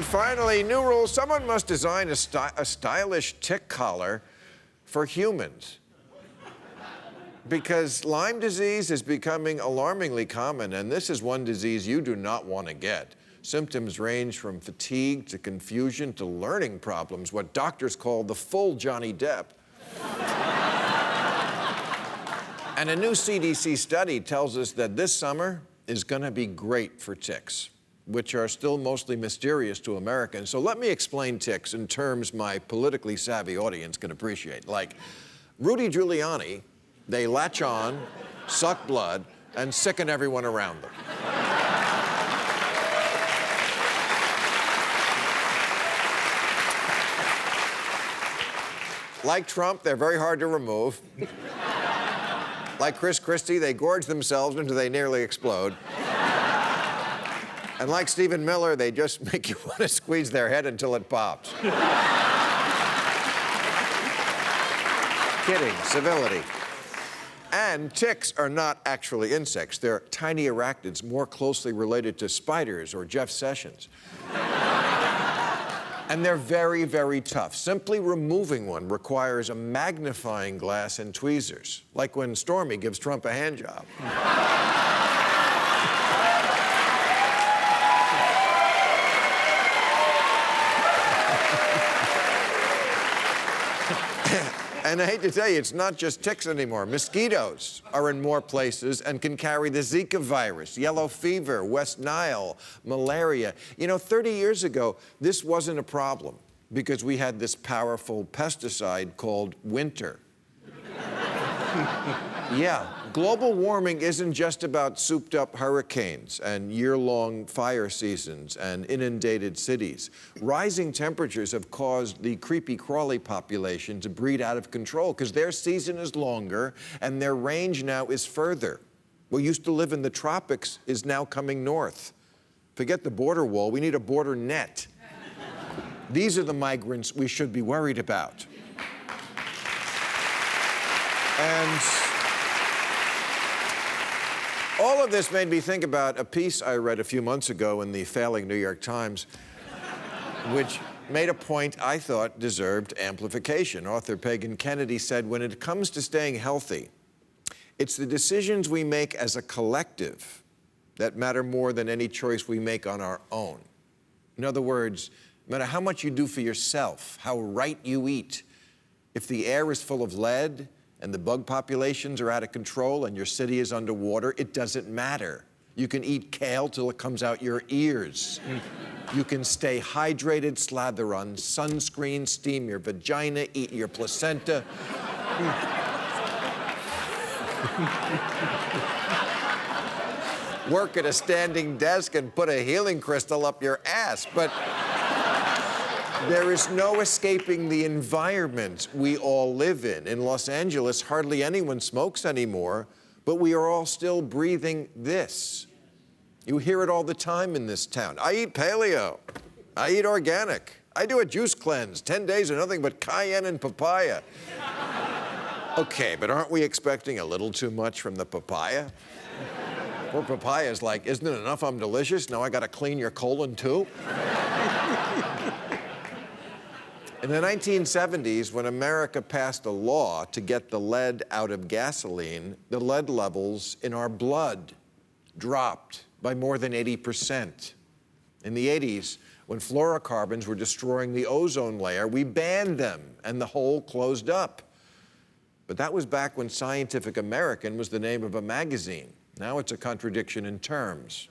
And finally, new rule, someone must design a stylish tick collar for humans. Because Lyme disease is becoming alarmingly common, and this is one disease you do not want to get. Symptoms range from fatigue to confusion to learning problems, what doctors call the full Johnny Depp. And a new CDC study tells us that this summer is going to be great for ticks, which are still mostly mysterious to Americans. So let me explain ticks in terms my politically savvy audience can appreciate. Like Rudy Giuliani, they latch on, suck blood, and sicken everyone around them. Like Trump, they're very hard to remove. Like Chris Christie, they gorge themselves until they nearly explode. And like Stephen Miller, they just make you want to squeeze their head until it pops. Kidding, civility. And ticks are not actually insects. They're tiny arachnids more closely related to spiders or Jeff Sessions. And they're very, very tough. Simply removing one requires a magnifying glass and tweezers, like when Stormy gives Trump a handjob. And I hate to tell you, it's not just ticks anymore. Mosquitoes are in more places and can carry the Zika virus, yellow fever, West Nile, malaria. You know, 30 years ago, this wasn't a problem because we had this powerful pesticide called winter. Yeah, global warming isn't just about souped-up hurricanes and year-long fire seasons and inundated cities. Rising temperatures have caused the creepy-crawly population to breed out of control because their season is longer and their range now is further. What used to live in the tropics is now coming north. Forget the border wall, we need a border net. These are the migrants we should be worried about. And all of this made me think about a piece I read a few months ago in the failing New York Times, which made a point I thought deserved amplification. Author Pagan Kennedy said, when it comes to staying healthy, it's the decisions we make as a collective that matter more than any choice we make on our own. In other words, no matter how much you do for yourself, how right you eat, if the air is full of lead, and the bug populations are out of control and your city is underwater, it doesn't matter. You can eat kale till it comes out your ears. You can stay hydrated, slather on sunscreen, steam your vagina, eat your placenta. Work at a standing desk and put a healing crystal up your ass, but there is no escaping the environment we all live in. In Los Angeles, hardly anyone smokes anymore, but we are all still breathing this. You hear it all the time in this town. I eat paleo. I eat organic. I do a juice cleanse, 10 days of nothing but cayenne and papaya. Okay, but aren't we expecting a little too much from the papaya? Poor papaya's like, isn't it enough I'm delicious? Now I gotta clean your colon too? In the 1970s, when America passed a law to get the lead out of gasoline, the lead levels in our blood dropped by more than 80%. In the 80s, when fluorocarbons were destroying the ozone layer, we banned them and the hole closed up. But that was back when Scientific American was the name of a magazine. Now it's a contradiction in terms.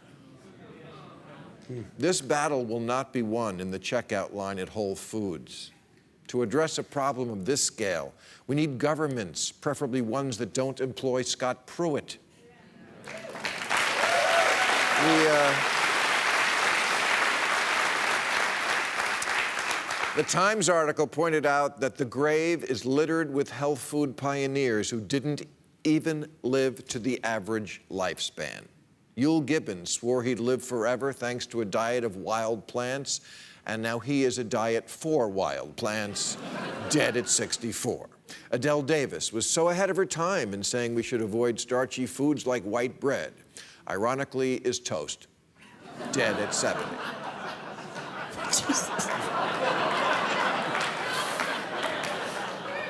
This battle will not be won in the checkout line at Whole Foods. To address a problem of this scale, we need governments, preferably ones that don't employ Scott Pruitt. The Times article pointed out that the grave is littered with health food pioneers who didn't even live to the average lifespan. Euell Gibbons swore he'd live forever thanks to a diet of wild plants, and now he is a diet for wild plants, dead at 64. Adele Davis was so ahead of her time in saying we should avoid starchy foods like white bread. Ironically, is toast, dead at 70.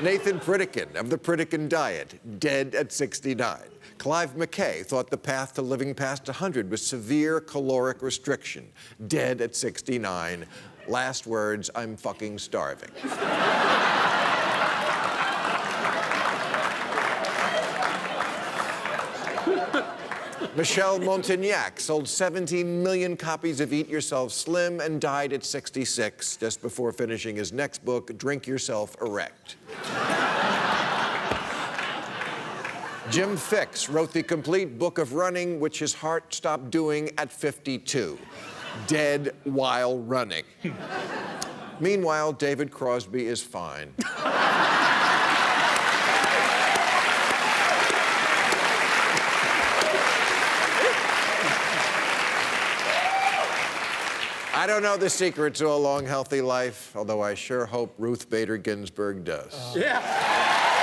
Nathan Pritikin of the Pritikin diet, dead at 69. Clive McKay thought the path to living past 100 was severe caloric restriction, dead at 69. Last words, I'm fucking starving. Michel Montagnac sold 17 million copies of Eat Yourself Slim and died at 66, just before finishing his next book, Drink Yourself Erect. Jim Fixx wrote the complete book of running, which his heart stopped doing at 52, dead while running. Meanwhile, David Crosby is fine. I don't know the secret to a long, healthy life, although I sure hope Ruth Bader Ginsburg does. Yeah.